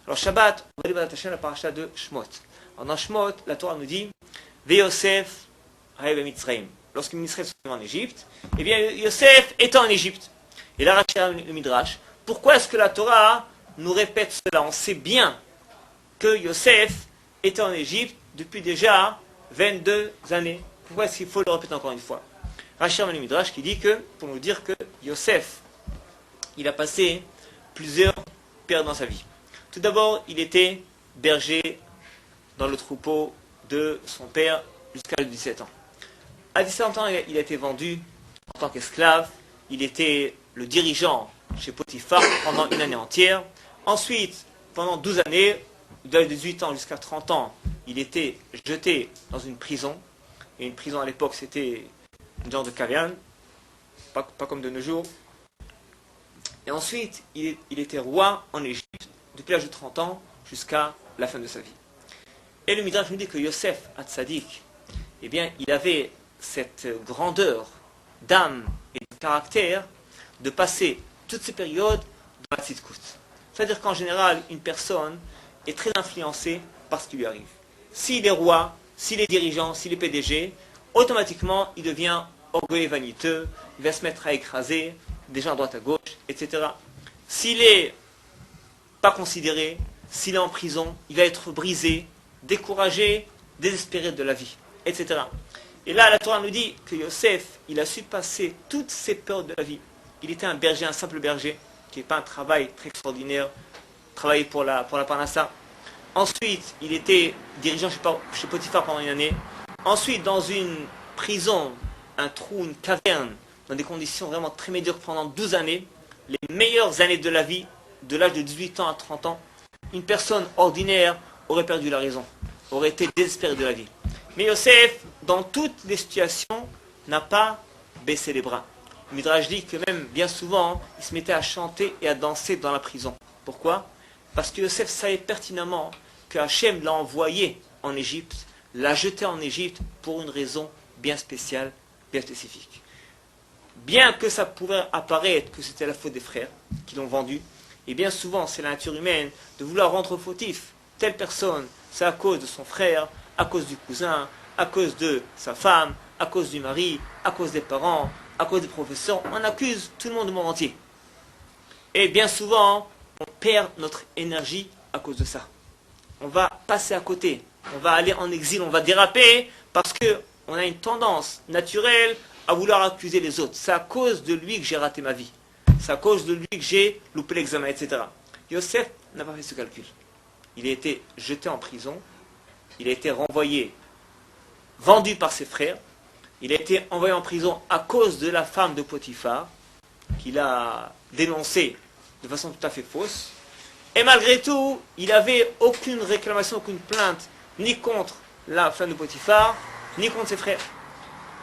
Alors Shabbat, on va lire la paracha de Shmot. Alors dans Shmot, la Torah nous dit Ve-Yosef haïe Mitzrayim. Lorsque Mitzrayim sont en Égypte, eh bien Yosef était en Égypte. Et là, le Midrash, pourquoi est-ce que la Torah nous répète cela? On sait bien que Yosef était en Égypte depuis déjà 22 années. Pourquoi est-ce qu'il faut le répéter encore une fois? Rashi le Midrash qui dit que, pour nous dire que Yosef, il a passé plusieurs périodes dans sa vie. Tout d'abord, il était berger dans le troupeau de son père jusqu'à 17 ans. À 17 ans, il a été vendu en tant qu'esclave. Il était le dirigeant chez Potiphar pendant une année entière. Ensuite, pendant 12 années, de 18 ans jusqu'à 30 ans, il était jeté dans une prison. Et une prison à l'époque, c'était une genre de caverne, pas comme de nos jours. Et ensuite, il était roi en Égypte, depuis l'âge de 30 ans jusqu'à la fin de sa vie. Et le Midrash nous dit que Yosef Hatzadik, eh bien, il avait cette grandeur d'âme et de caractère de passer toutes ces périodes dans la tzidkout. C'est-à-dire qu'en général, une personne est très influencée par ce qui lui arrive. S'il est roi, s'il est dirigeant, s'il est PDG, automatiquement, il devient orgueilleux et vaniteux, il va se mettre à écraser des gens à droite à gauche, etc. S'il n'est pas considéré, s'il est en prison, il va être brisé, découragé, désespéré de la vie, etc. Et là, la Torah nous dit que Yosef, il a su passer toutes ces peurs de la vie. Il était un berger, un simple berger, qui n'est pas un travail très extraordinaire, travailler pour la Parnassa. Ensuite, il était dirigeant chez Potiphar pendant une année. Ensuite, dans une prison, un trou, une caverne, dans des conditions vraiment très médiocres pendant 12 années, les meilleures années de la vie, de l'âge de 18 ans à 30 ans, une personne ordinaire aurait perdu la raison, aurait été désespérée de la vie. Mais Yosef, dans toutes les situations, n'a pas baissé les bras. Le Midrash dit que même, bien souvent, il se mettait à chanter et à danser dans la prison. Pourquoi? Parce que Yosef savait pertinemment que Hachem l'a envoyé en Égypte, l'a jeté en Égypte pour une raison bien spéciale, bien spécifique. Bien que ça pouvait apparaître que c'était la faute des frères qui l'ont vendu, et bien souvent c'est la nature humaine de vouloir rendre fautif telle personne, c'est à cause de son frère, à cause du cousin, à cause de sa femme, à cause du mari, à cause des parents, à cause des professeurs, on accuse tout le monde du monde entier. Et bien souvent, on perd notre énergie à cause de ça. On va passer à côté, on va aller en exil, on va déraper parce qu'on a une tendance naturelle à vouloir accuser les autres. C'est à cause de lui que j'ai raté ma vie. C'est à cause de lui que j'ai loupé l'examen, etc. Yosef n'a pas fait ce calcul. Il a été jeté en prison, il a été renvoyé, vendu par ses frères, il a été envoyé en prison à cause de la femme de Potiphar, qu'il a dénoncée de façon tout à fait fausse. Et malgré tout, il n'avait aucune réclamation, aucune plainte, ni contre la femme de Potiphar, ni contre ses frères.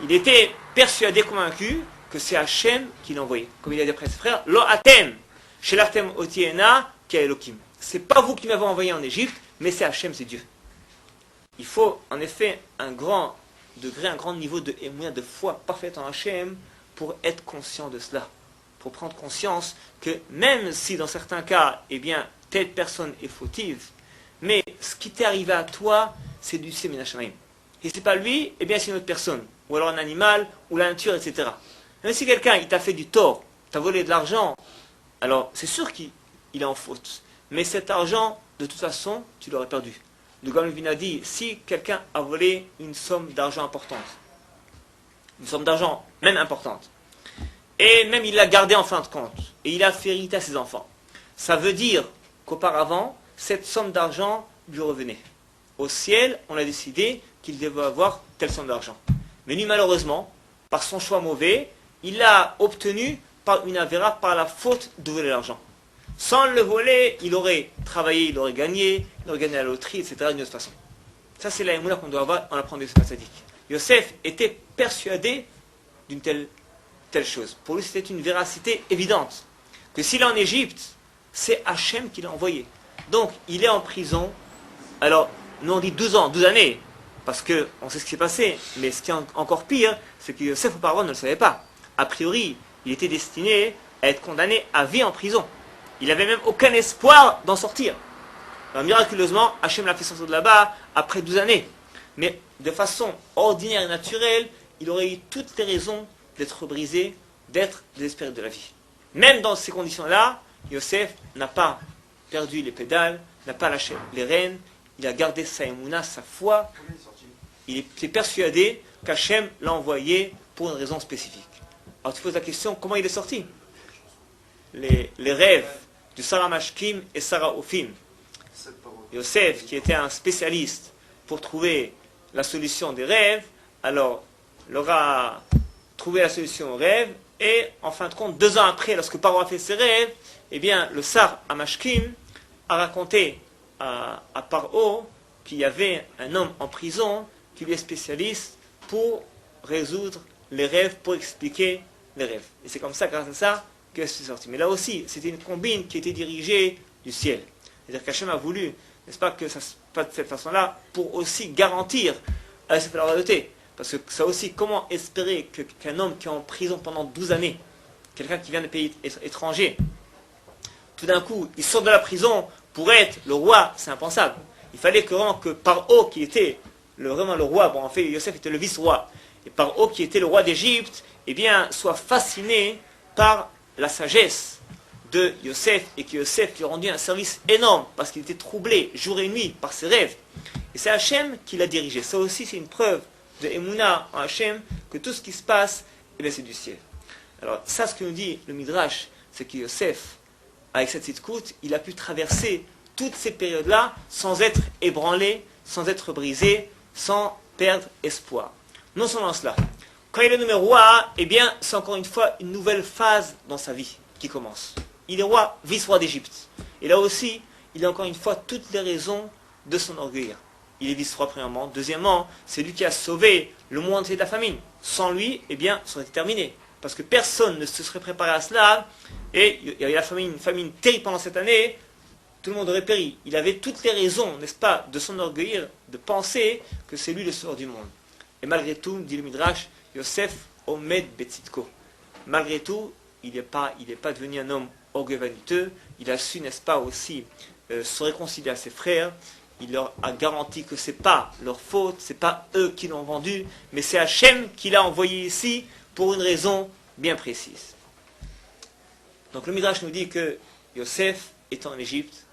Il était persuadé, convaincu, que c'est Hachem qui l'a envoyé. Comme il a dit après ses frères, Lo atem, shelartem otiena ki Elokim. C'est pas vous qui m'avez envoyé en Égypte, mais c'est Hachem, c'est Dieu. Il faut en effet un grand degré, un grand niveau de émoua, de foi parfaite en Hachem pour être conscient de cela. Pour prendre conscience que même si dans certains cas, eh bien, telle personne est fautive, mais ce qui t'est arrivé à toi, c'est du Semen Hashamayim. Et c'est pas lui, eh bien c'est une autre personne. Ou alors un animal, ou la nature, etc. Même si quelqu'un il t'a fait du tort, t'a volé de l'argent, alors c'est sûr qu'il est en faute. Mais cet argent, de toute façon, tu l'aurais perdu. Le Gaon Vin a dit, si quelqu'un a volé une somme d'argent importante, une somme d'argent même importante, et même il l'a gardée en fin de compte, et il a fait hériter à ses enfants, ça veut dire qu'auparavant, cette somme d'argent lui revenait. Au ciel, on a décidé qu'il devait avoir telle somme d'argent. Mais lui, malheureusement, par son choix mauvais, il l'a obtenu par une avéra, par la faute de voler l'argent. Sans le voler, il aurait travaillé, il aurait gagné la loterie, etc. d'une autre façon. Ça, c'est la émoula qu'on doit avoir en apprenant de Yosef Hatzadik. Yosef était persuadé d'une telle chose. Pour lui, c'était une véracité évidente. Que s'il est en Égypte, c'est Hachem qui l'a envoyé. Donc, il est en prison. Alors, nous on dit 12 ans, 12 années, parce qu'on sait ce qui s'est passé. Mais ce qui est encore pire, c'est que Yosef auparavant ne le savait pas. A priori, il était destiné à être condamné à vie en prison. Il n'avait même aucun espoir d'en sortir. Alors miraculeusement, Hachem l'a fait sortir de là-bas après 12 années. Mais de façon ordinaire et naturelle, il aurait eu toutes les raisons d'être brisé, d'être désespéré de la vie. Même dans ces conditions-là, Yosef n'a pas perdu les pédales, n'a pas lâché les rênes, il a gardé sa émouna, sa foi. Il était persuadé qu'Hachem l'a envoyé pour une raison spécifique. Alors tu poses la question, comment il est sorti? Les rêves de Sarah Mashkim et Sarah Ophim. Yosef, qui était un spécialiste pour trouver la solution des rêves, alors il aura trouvé la solution aux rêves, et en fin de compte, 2 ans après, lorsque Paro a fait ses rêves, eh bien, le Sar Amashkim a raconté à Paro qu'il y avait un homme en prison qui lui est spécialiste pour résoudre les rêves, pour expliquer les rêves. Et c'est comme ça, grâce à ça, que c'est sorti. Mais là aussi, c'était une combine qui était dirigée du ciel. C'est-à-dire qu'Hachem a voulu, n'est-ce pas, que ça se passe de cette façon-là, pour aussi garantir à cette royauté. Parce que ça aussi, comment espérer qu'un homme qui est en prison pendant 12 années, quelqu'un qui vient de pays étrangers, tout d'un coup, il sort de la prison pour être le roi, c'est impensable. Il fallait que Paro, qui était vraiment le roi, bon en fait Yosef était le vice-roi, et Paro, qui était le roi d'Égypte, eh bien, soit fasciné par la sagesse de Yosef, et que Yosef lui a rendu un service énorme, parce qu'il était troublé jour et nuit par ses rêves. Et c'est Hachem qui l'a dirigé. Ça aussi, c'est une preuve de Emouna en Hachem, que tout ce qui se passe, eh bien, c'est du ciel. Alors, ça, ce que nous dit le Midrash, c'est que Yosef, avec cette tzidkout, il a pu traverser toutes ces périodes-là sans être ébranlé, sans être brisé, sans perdre espoir. Non seulement cela, quand il est nommé roi, eh bien, c'est encore une fois une nouvelle phase dans sa vie qui commence. Il est roi, vice-roi d'Égypte. Et là aussi, il a encore une fois toutes les raisons de s'enorgueillir. Il est vice-roi premièrement. Deuxièmement, c'est lui qui a sauvé le monde entier de la famine. Sans lui, eh bien, ça aurait été terminé. Parce que personne ne se serait préparé à cela. Et il y avait une famine terrible pendant cette année. Tout le monde aurait péri. Il avait toutes les raisons, n'est-ce pas, de s'enorgueillir, de penser que c'est lui le sauveur du monde. Et malgré tout, dit le Midrash, Yosef Omed Betzitko. Malgré tout, il n'est pas devenu un homme orgueilleux vaniteux. Il a su, n'est-ce pas, aussi se réconcilier à ses frères. Il leur a garanti que ce n'est pas leur faute, ce n'est pas eux qui l'ont vendu, mais c'est Hachem qui l'a envoyé ici pour une raison bien précise. Donc le Midrash nous dit que Yosef étant en Égypte,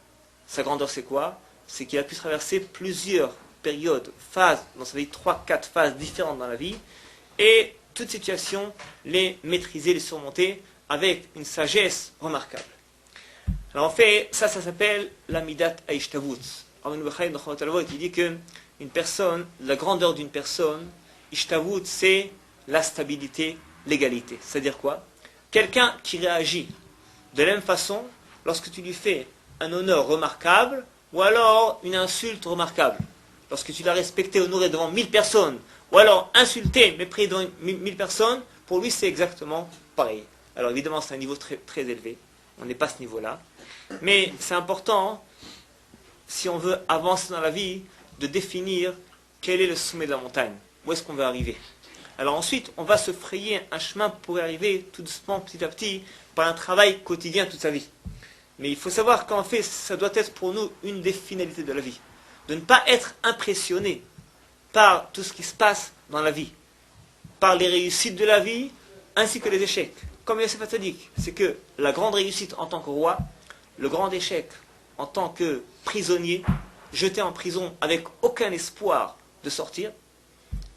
sa grandeur c'est quoi? C'est qu'il a pu traverser plusieurs périodes, phases, dans sa vie, 3-4 phases différentes dans la vie, et toute situation, les maîtriser, les surmonter avec une sagesse remarquable. Alors en fait, ça s'appelle la Midat Aishtavut. Il dit que une personne, la grandeur d'une personne, Ishtavut, c'est la stabilité, l'égalité. C'est-à-dire quoi? Quelqu'un qui réagit de la même façon lorsque tu lui fais un honneur remarquable ou alors une insulte remarquable. Lorsque tu l'as respecté, honoré devant 1000 personnes, ou alors insulté, méprisé devant 1000 personnes, pour lui c'est exactement pareil. Alors évidemment c'est un niveau très, très élevé, on n'est pas à ce niveau-là, mais c'est important, si on veut avancer dans la vie, de définir quel est le sommet de la montagne, où est-ce qu'on veut arriver. Alors ensuite, on va se frayer un chemin pour y arriver tout doucement, petit à petit, par un travail quotidien toute sa vie. Mais il faut savoir qu'en fait, ça doit être pour nous une des finalités de la vie. De ne pas être impressionné par tout ce qui se passe dans la vie, par les réussites de la vie, ainsi que les échecs. Comme Yosef Hatzadik, c'est que la grande réussite en tant que roi, le grand échec en tant que prisonnier, jeté en prison avec aucun espoir de sortir,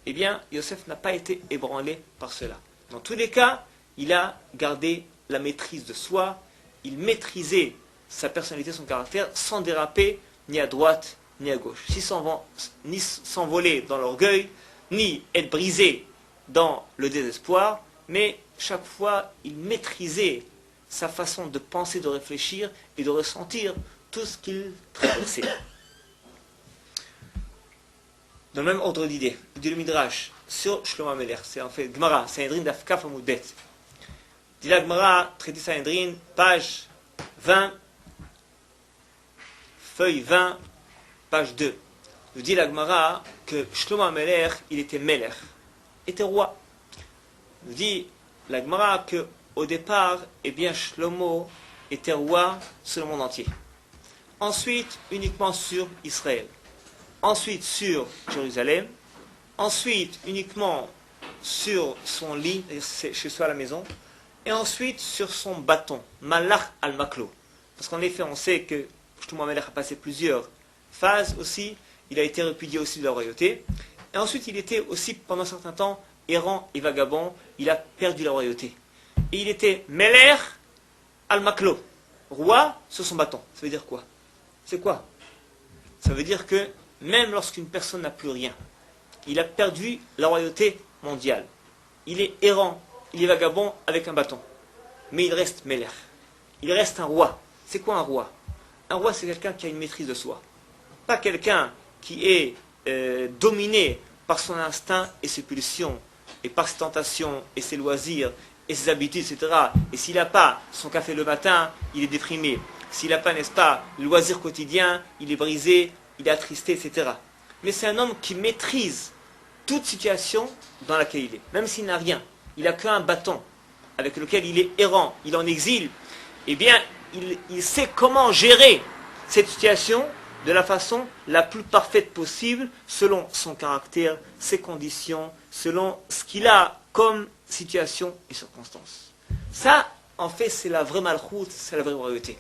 eh bien, Yosef n'a pas été ébranlé par cela. Dans tous les cas, il a gardé la maîtrise de soi, il maîtrisait sa personnalité, son caractère, sans déraper ni à droite ni à gauche. Ni s'envoler dans l'orgueil, ni être brisé dans le désespoir, mais chaque fois, il maîtrisait sa façon de penser, de réfléchir et de ressentir tout ce qu'il traversait. Dans le même ordre d'idée, dit le Midrash sur Shlomo HaMelech, c'est en fait Gemara, Sanhedrin Daf Kaf Amud Bet. Dit la Gemara, traité Sanhedrin, page 20, feuille 20, page 2. Nous dit la Gemara que Shlomo HaMelech, il était Melech, était roi. Nous dit la Gemara que au départ, eh bien Shlomo était roi sur le monde entier. ensuite uniquement sur Israël, ensuite sur Jérusalem, ensuite uniquement sur son lit, chez soi à la maison, et ensuite sur son bâton, Malach al-Maklo. Parce qu'en effet, on sait que Shlomo HaMelech a passé plusieurs phases aussi, il a été répudié aussi de la royauté, et ensuite il était aussi pendant un certain temps errant et vagabond, il a perdu la royauté. Et il était Melech al-Maklo, roi sur son bâton. Ça veut dire quoi? C'est quoi? Ça veut dire que même lorsqu'une personne n'a plus rien, il a perdu la royauté mondiale. Il est errant, il est vagabond avec un bâton. Mais il reste Melech. Il reste un roi. C'est quoi un roi? Un roi, c'est quelqu'un qui a une maîtrise de soi. Pas quelqu'un qui est dominé par son instinct et ses pulsions, et par ses tentations et ses loisirs, et ses habitudes, etc. Et s'il n'a pas son café le matin, il est déprimé. S'il n'a pas, n'est-ce pas, le loisir quotidien, il est brisé, il est attristé, etc. Mais c'est un homme qui maîtrise toute situation dans laquelle il est. Même s'il n'a rien, il n'a qu'un bâton avec lequel il est errant, il est en exil, eh bien, il sait comment gérer cette situation de la façon la plus parfaite possible, selon son caractère, ses conditions, selon ce qu'il a comme situation et circonstances. Ça, en fait, c'est la vraie malchoute, c'est la vraie royauté.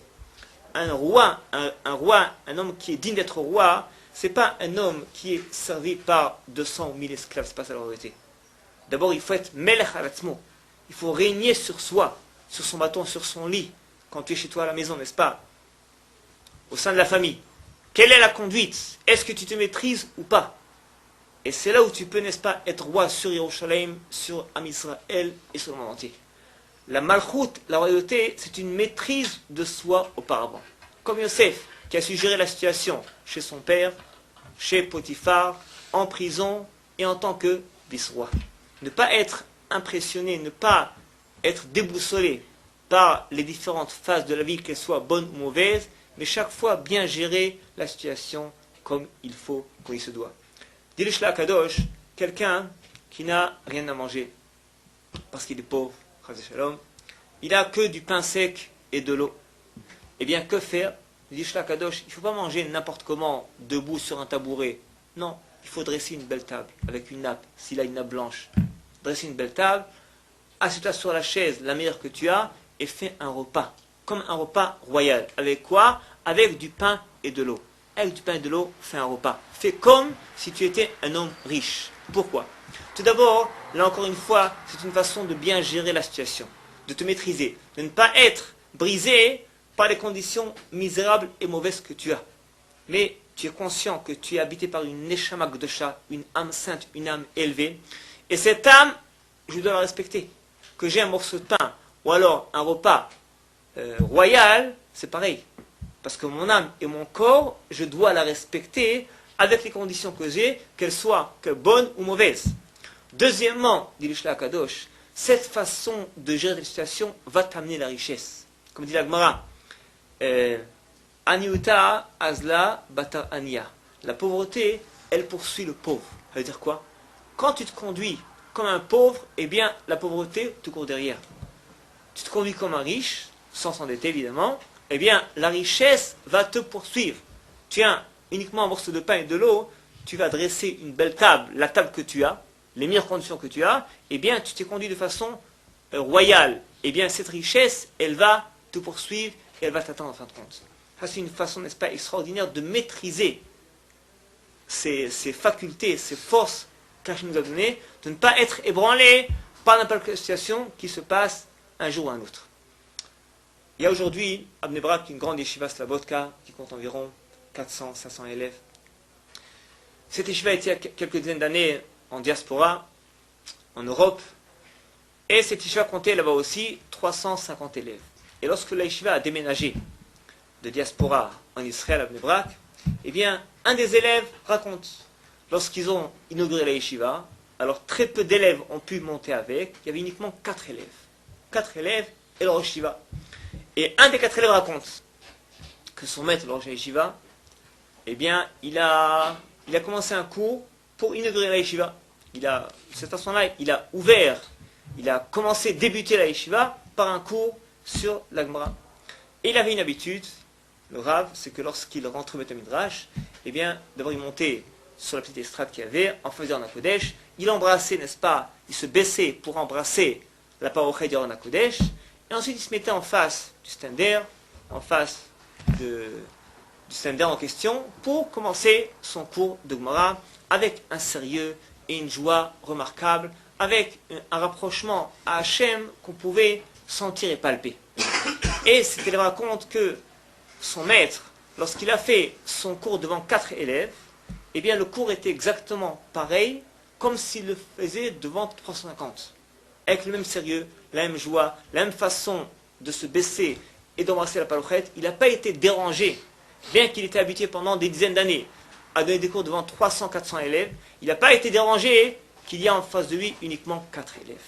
Un roi, un homme qui est digne d'être roi, c'est pas un homme qui est servi par 200 ou 1000 esclaves, c'est pas ça la royauté. D'abord, il faut être melech alatzmo. Il faut régner sur soi, sur son bâton, sur son lit, quand tu es chez toi à la maison, n'est-ce pas? Au sein de la famille. Quelle est la conduite? Est-ce que tu te maîtrises ou pas? Et c'est là où tu peux, n'est-ce pas, être roi sur Yerushalayim, sur Am Israël et sur le monde entier. La malchoute, la royauté, c'est une maîtrise de soi auparavant. Comme Yosef, qui a su gérer la situation chez son père, chez Potiphar, en prison et en tant que vice-roi. Ne pas être impressionné, ne pas être déboussolé par les différentes phases de la vie, qu'elles soient bonnes ou mauvaises, mais chaque fois bien gérer la situation comme il faut, comme il se doit. Dit le Kadosh, quelqu'un qui n'a rien à manger, parce qu'il est pauvre, il n'a que du pain sec et de l'eau. Eh bien, que faire? Dit le Kadosh, il ne faut pas manger n'importe comment, debout sur un tabouret. Non, il faut dresser une belle table, avec une nappe, s'il a une nappe blanche. Dresser une belle table, assieds-toi sur la chaise, la meilleure que tu as, et fais un repas, comme un repas royal. Avec quoi? Avec du pain et de l'eau. Avec du pain et de l'eau, fais un repas. Fais comme si tu étais un homme riche. Pourquoi? Tout d'abord, là encore une fois, c'est une façon de bien gérer la situation, de te maîtriser, de ne pas être brisé par les conditions misérables et mauvaises que tu as. Mais tu es conscient que tu es habité par une neshama gdosha, une âme sainte, une âme élevée, et cette âme, je dois la respecter. Que j'ai un morceau de pain, ou alors un repas royal, c'est pareil. Parce que mon âme et mon corps, je dois la respecter avec les conditions que j'ai, qu'elles soient que bonnes ou mauvaises. Deuxièmement, dit le Shlomo Kadosh, cette façon de gérer la situation va t'amener la richesse. Comme dit la Gemara, Aniuta azla batar ania. La pauvreté, elle poursuit le pauvre. Ça veut dire quoi? Quand tu te conduis comme un pauvre, eh bien, la pauvreté te court derrière. Tu te conduis comme un riche, sans s'endetter évidemment, eh bien, la richesse va te poursuivre. Tu as uniquement un morceau de pain et de l'eau, tu vas dresser une belle table, la table que tu as, les meilleures conditions que tu as, eh bien, tu t'es conduit de façon royale. Eh bien, cette richesse, elle va te poursuivre et elle va t'attendre en fin de compte. Ça, c'est une façon, n'est-ce pas, extraordinaire de maîtriser ces facultés, ces forces qu'Hachem nous a données, de ne pas être ébranlé par n'importe quelle situation qui se passe un jour ou un autre. Il y a aujourd'hui à Bnei Brak une grande yeshiva Slabodka qui compte environ 400-500 élèves. Cette yeshiva a été il y a quelques dizaines d'années en diaspora, en Europe, et cette yeshiva comptait là-bas aussi 350 élèves. Et lorsque la yeshiva a déménagé de diaspora en Israël à Bnei Brak, eh bien, un des élèves raconte, lorsqu'ils ont inauguré la yeshiva, alors très peu d'élèves ont pu monter avec, il y avait uniquement 4 élèves. 4 élèves et leur yeshiva. Et un des 4 élèves raconte que son maître, le Rosh Yeshiva, eh bien, il a commencé un cours pour inaugurer la yeshiva. Cette façon-là, il a débuté la yeshiva par un cours sur la Gemara. Et il avait une habitude, le Rav, c'est que lorsqu'il rentre au Beth Midrash, eh bien, d'abord il montait sur la petite estrade qu'il y avait, en faisant un Kodesh, il embrassait, n'est-ce pas, il se baissait pour embrasser la parochet du Aron Kodesh, et ensuite il se mettait en face du stander, en face du stander en question, pour commencer son cours de Gemara avec un sérieux et une joie remarquable, avec un rapprochement à Hachem qu'on pouvait sentir et palper. Et c'est qu'elle raconte que son maître, lorsqu'il a fait son cours devant 4 élèves, eh bien le cours était exactement pareil, comme s'il le faisait devant 350. Avec le même sérieux, la même joie, la même façon de se baisser et d'embrasser la palochette. Il n'a pas été dérangé, bien qu'il était habitué pendant des dizaines d'années à donner des cours devant 300-400 élèves. Il n'a pas été dérangé qu'il y a en face de lui uniquement 4 élèves.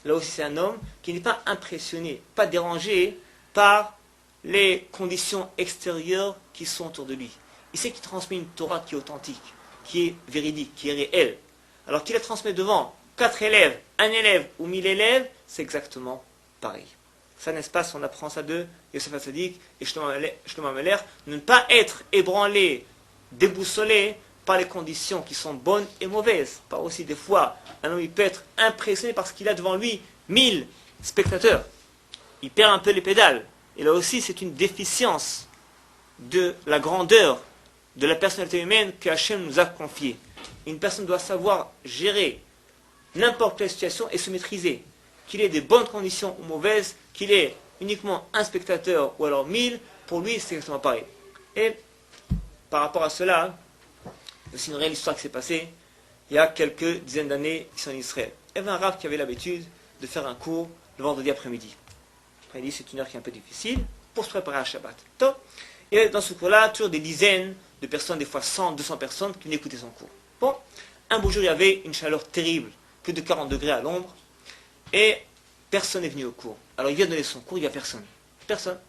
Là aussi c'est un homme qui n'est pas impressionné, pas dérangé par les conditions extérieures qui sont autour de lui. Il sait qu'il transmet une Torah qui est authentique, qui est véridique, qui est réelle. Alors qu'il la transmet devant 4 élèves, 1 élève ou 1000 élèves, c'est exactement pareil. Ça, n'est-ce pas, si on apprend ça de Yosef Hatzadik et Shlomo Ameler, ne pas être ébranlé, déboussolé par les conditions qui sont bonnes et mauvaises. Pas aussi des fois, un homme il peut être impressionné parce qu'il a devant lui 1000 spectateurs. Il perd un peu les pédales. Et là aussi, c'est une déficience de la grandeur de la personnalité humaine que Hachem nous a confiée. Une personne doit savoir gérer n'importe quelle situation et se maîtriser. Qu'il ait des bonnes conditions ou mauvaises, qu'il ait uniquement un spectateur ou alors 1000, pour lui c'est exactement pareil. Et par rapport à cela, c'est une réelle histoire qui s'est passée il y a quelques dizaines d'années ici en Israël. Il y avait un rabbin qui avait l'habitude de faire un cours le vendredi après-midi. Après-midi, c'est une heure qui est un peu difficile pour se préparer à Shabbat. Et dans ce cours-là, toujours des dizaines de personnes, des fois 100, 200 personnes qui venaient écouter son cours. Bon, un beau jour, il y avait une chaleur terrible, plus de 40 degrés à l'ombre, et personne n'est venu au cours. Alors il vient donner son cours, il n'y a personne. Personne.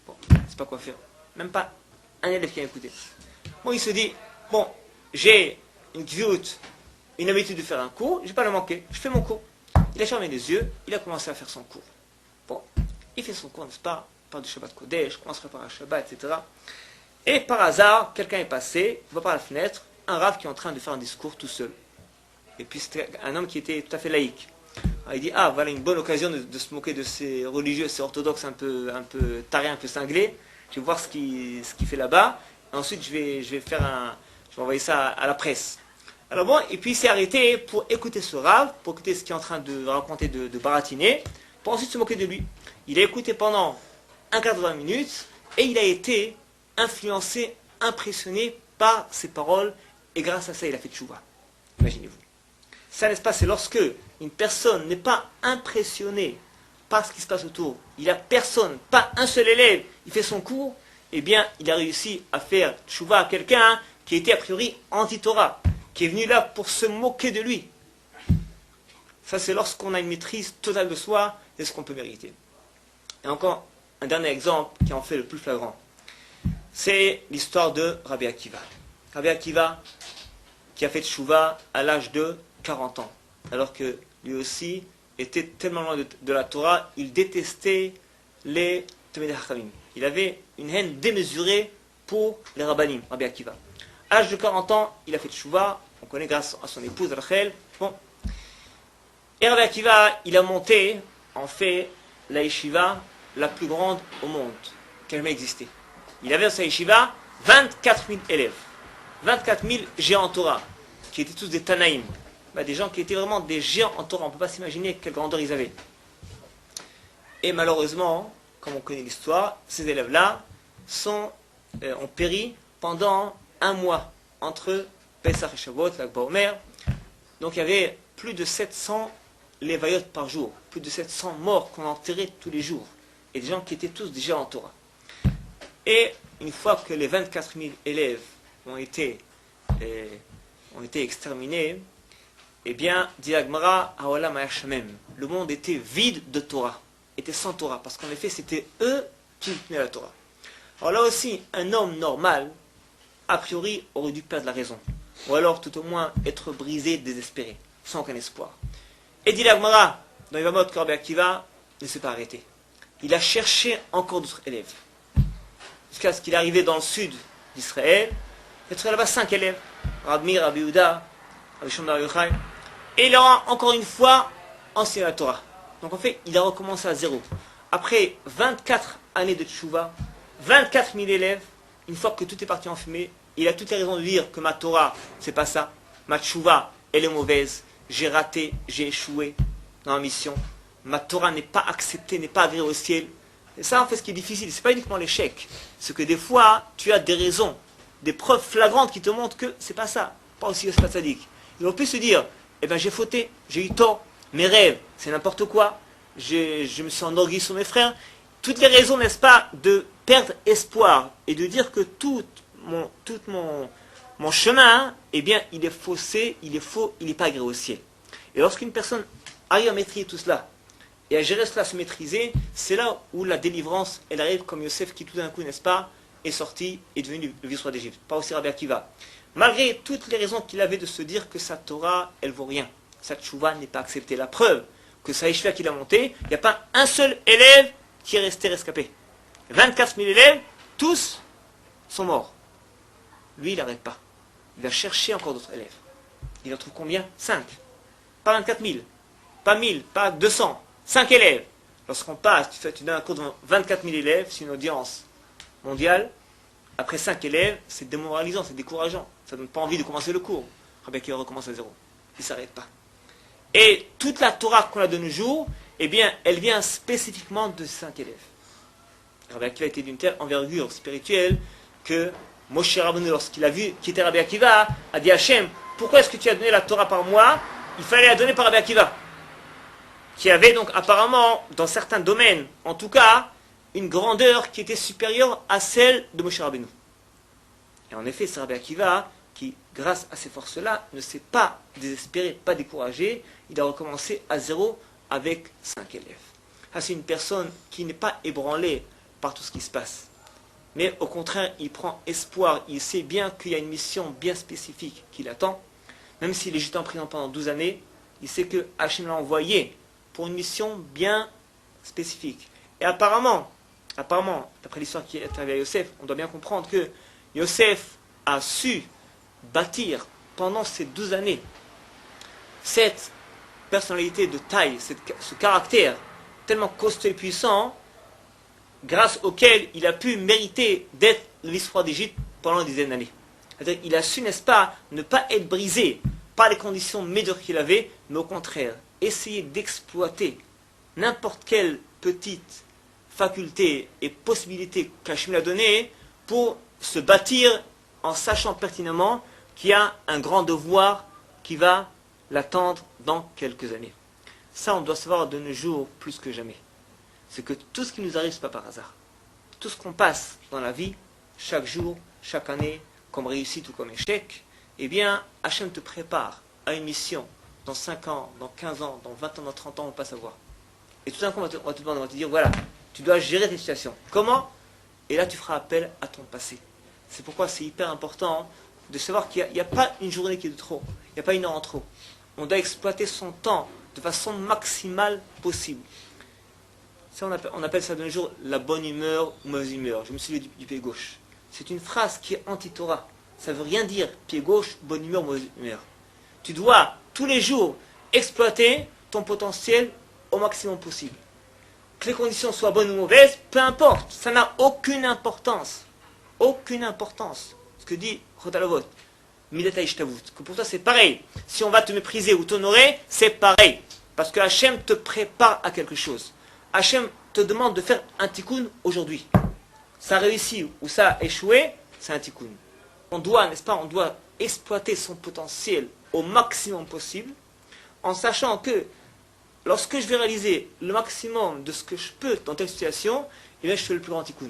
Bon, c'est pas quoi faire. Même pas un élève qui a écouté. Bon, il se dit, bon, j'ai une gviout, une habitude de faire un cours, je ne vais pas le manquer, je fais mon cours. Il a fermé les yeux, il a commencé à faire son cours. Bon, il fait son cours, n'est-ce pas, par du Shabbat Kodesh, commence à préparer un Shabbat, etc. Et par hasard, quelqu'un est passé, il voit par la fenêtre, un rav qui est en train de faire un discours tout seul. Et puis c'était un homme qui était tout à fait laïque. Alors il dit, ah voilà une bonne occasion de se moquer de ces religieux, ces orthodoxes un peu tarés, un peu cinglés. Je vais voir ce qu'il fait là-bas. Et ensuite je vais envoyer ça à la presse. Alors bon, et puis il s'est arrêté pour écouter ce rav, pour écouter ce qu'il est en train de raconter, de baratiner, pour ensuite se moquer de lui. Il a écouté pendant un quart de 20 minutes, et il a été influencé, impressionné par ses paroles, et grâce à ça il a fait tchouva. Imaginez-vous. Ça, n'est-ce pas, c'est lorsque une personne n'est pas impressionnée par ce qui se passe autour, il n'y a personne, pas un seul élève, il fait son cours, eh bien, il a réussi à faire tchouva à quelqu'un qui était a priori anti-Torah, qui est venu là pour se moquer de lui. Ça, c'est lorsqu'on a une maîtrise totale de soi et ce qu'on peut mériter. Et encore un dernier exemple qui en fait le plus flagrant. C'est l'histoire de Rabbi Akiva. Rabbi Akiva qui a fait tchouva à l'âge de 40 ans, alors que lui aussi était tellement loin de la Torah, il détestait les Talmidei Chachamim. Il avait une haine démesurée pour les Rabbanim, Rabbi Akiva. À l'âge de 40 ans, il a fait tchouva, on connaît grâce à son épouse Rachel. Bon. Et Rabbi Akiva, il a monté, en fait, la yeshiva la plus grande au monde, qui a jamais existé. Il avait dans sa yeshiva 24 000 élèves, 24 000 géants en Torah, qui étaient tous des Tanaïm. Des gens qui étaient vraiment des géants en Torah, on ne peut pas s'imaginer quelle grandeur ils avaient. Et malheureusement, comme on connaît l'histoire, ces élèves-là ont péri pendant un mois, entre Pesach et Shavuot, l'Akba Omer. Donc il y avait plus de 700 lévayot par jour, plus de 700 morts qu'on enterrait tous les jours, et des gens qui étaient tous des géants en Torah. Et une fois que les 24 000 élèves ont été exterminés, eh bien, dit l'Agmara, Haolam hayashamem, le monde était vide de Torah, était sans Torah, parce qu'en effet, c'était eux qui tenaient la Torah. Alors là aussi, un homme normal, a priori, aurait dû perdre la raison, ou alors tout au moins être brisé, désespéré, sans aucun espoir. Et dit l'Agmara, dans Yevamot, que Rabbi Akiva ne s'est pas arrêté. Il a cherché encore d'autres élèves. jusqu'à ce qu'il est arrivé dans le sud d'Israël. Il a trouvé là-bas 5 élèves, Rabbi Meir, Rabbi Yehuda, Rabbi Shimon bar Yochai, et il aura encore une fois enseigné la Torah. Donc en fait, il a recommencé à zéro. Après 24 années de tchouva, 24 000 élèves, une fois que tout est parti en fumée, il a toutes les raisons de dire que ma Torah, c'est pas ça. Ma tchouva, elle est mauvaise. J'ai raté, j'ai échoué dans ma mission. Ma Torah n'est pas acceptée, n'est pas agréée au ciel. Et ça, en fait, ce qui est difficile, c'est pas uniquement l'échec. C'est que des fois, tu as des raisons, des preuves flagrantes qui te montrent que c'est pas ça. Pas aussi pas sadique. Ils ont pu se dire, eh ben j'ai fauté, j'ai eu tort, mes rêves, c'est n'importe quoi. Je me suis enorgueilli sur mes frères. Toutes les raisons, n'est-ce pas, de perdre espoir et de dire que tout mon chemin, eh bien, il est faussé, il est faux, il n'est pas agréé au ciel. Et lorsqu'une personne arrive à maîtriser tout cela, et à gérer cela, à se maîtriser, c'est là où la délivrance, elle arrive comme Yosef qui tout d'un coup, n'est-ce pas, est sorti, est devenu le vice-roi d'Égypte. Pas aussi Rabbi Akiva. Malgré toutes les raisons qu'il avait de se dire que sa Torah, elle vaut rien. Sa tchouva n'est pas acceptée. La preuve que sa Yeshiva qu'il a monté, il n'y a pas un seul élève qui est resté rescapé. 24 000 élèves, tous sont morts. Lui, il n'arrête pas. Il va chercher encore d'autres élèves. Il en trouve combien? 5. Pas 24 000, pas 1000, pas 200. 5 élèves. Lorsqu'on passe, tu donnes un cours devant 24 000 élèves, c'est une audience mondiale. Après 5 élèves, c'est démoralisant, c'est décourageant. Ça ne donne pas envie de commencer le cours. Rabbi Akiva recommence à zéro. Il ne s'arrête pas. Et toute la Torah qu'on a de nos jours, eh bien, elle vient spécifiquement de 5 élèves. Rabbi Akiva était d'une telle envergure spirituelle que Moshe Rabbeinu, lorsqu'il a vu qui était Rabbi Akiva, a dit à Hachem, pourquoi est-ce que tu as donné la Torah par moi? Il fallait la donner par Rabbi Akiva, qui avait donc apparemment, dans certains domaines, en tout cas, une grandeur qui était supérieure à celle de Moshe Rabbeinu. Et en effet, c'est Rabbi Akiva qui, grâce à ces forces-là, ne s'est pas désespéré, pas découragé. Il a recommencé à zéro avec 5 élèves. Ça, c'est une personne qui n'est pas ébranlée par tout ce qui se passe. Mais au contraire, il prend espoir. Il sait bien qu'il y a une mission bien spécifique qui l'attend. Même s'il est juste en prison pendant 12 années, il sait que Hachem l'a envoyé pour une mission bien spécifique. Et apparemment, d'après l'histoire qui est arrivée à Yosef, on doit bien comprendre que Yosef a su bâtir pendant ces 12 années cette personnalité de taille, ce caractère tellement costaud et puissant, grâce auquel il a pu mériter d'être le vice-roi d'Égypte pendant des dizaines d'années. C'est-à-dire qu'il a su, n'est-ce pas, ne pas être brisé par les conditions médiocres qu'il avait, mais au contraire, essayer d'exploiter n'importe quelle petite faculté et possibilité qu'Hachem lui a donnée pour se bâtir en sachant pertinemment qu'il y a un grand devoir qui va l'attendre dans quelques années. Ça, on doit savoir de nos jours plus que jamais. C'est que tout ce qui nous arrive, ce n'est pas par hasard. Tout ce qu'on passe dans la vie, chaque jour, chaque année, comme réussite ou comme échec, eh bien, Hachem te prépare à une mission dans 5 ans, dans 15 ans, dans 20 ans, dans 30 ans, on ne va pas savoir. Et tout d'un coup, on va te demander, on va te dire, voilà, tu dois gérer tes situations. Comment? Et là, tu feras appel à ton passé. C'est pourquoi c'est hyper important de savoir qu'il n'y a pas une journée qui est de trop. Il n'y a pas une heure en trop. On doit exploiter son temps de façon maximale possible. Ça, on appelle ça de nos jours la bonne humeur ou mauvaise humeur. Je me suis levé du pied gauche. C'est une phrase qui est anti-Torah. Ça ne veut rien dire pied gauche, bonne humeur, mauvaise humeur. Tu dois tous les jours exploiter ton potentiel au maximum possible. Que les conditions soient bonnes ou mauvaises, peu importe. Ça n'a aucune importance. Aucune importance. Ce que dit Chotalavot, Midat Ishtavut. Que pour toi c'est pareil. Si on va te mépriser ou t'honorer, c'est pareil. Parce que Hachem te prépare à quelque chose. Hachem te demande de faire un tikkun aujourd'hui. Ça a réussi ou ça a échoué, c'est un tikkun. On doit, n'est-ce pas, on doit exploiter son potentiel au maximum possible, en sachant que lorsque je vais réaliser le maximum de ce que je peux dans telle situation, eh bien je fais le plus grand tikkun.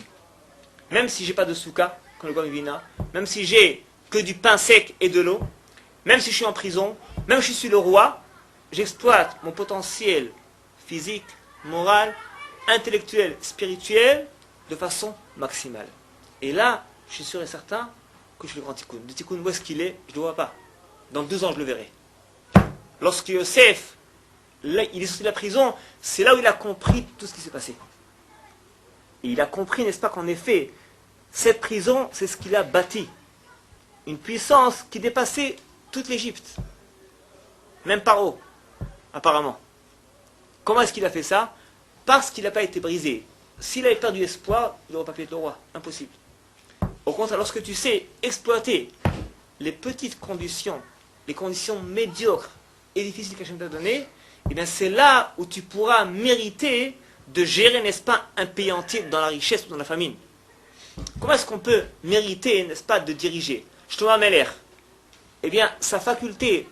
Même si j'ai pas de souka, comme le Gombivina, même si j'ai que du pain sec et de l'eau, même si je suis en prison, même si je suis le roi, j'exploite mon potentiel physique, moral, intellectuel, spirituel, de façon maximale. Et là, je suis sûr et certain que je fais le grand tikkun. Le tikkun, où est-ce qu'il est? Je ne le vois pas. Dans 2 ans, je le verrai. Lorsque Yosef, là, il est sorti de la prison, c'est là où il a compris tout ce qui s'est passé. Et il a compris, n'est-ce pas, qu'en effet, Cette prison, c'est ce qu'il a bâti. Une puissance qui dépassait toute l'Égypte. Même Paro, apparemment. Comment est-ce qu'il a fait ça? Parce qu'il n'a pas été brisé. S'il avait perdu espoir, il n'aurait pas pu être le roi. Impossible. Au contraire, lorsque tu sais exploiter les petites conditions, les conditions médiocres et difficiles qu'Hachem t'a données, eh bien c'est là où tu pourras mériter de gérer, n'est-ce pas, un pays entier dans la richesse ou dans la famine. Comment est-ce qu'on peut mériter, n'est-ce pas, de diriger? Shlomo Meler, eh bien, sa faculté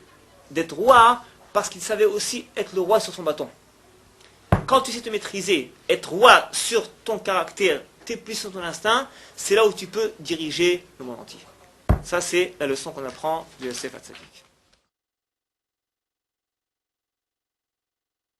d'être roi, parce qu'il savait aussi être le roi sur son bâton. Quand tu sais te maîtriser, être roi sur ton caractère, tes puissances, ton instinct, c'est là où tu peux diriger le monde entier. Ça, c'est la leçon qu'on apprend de Yosef Hatzadik.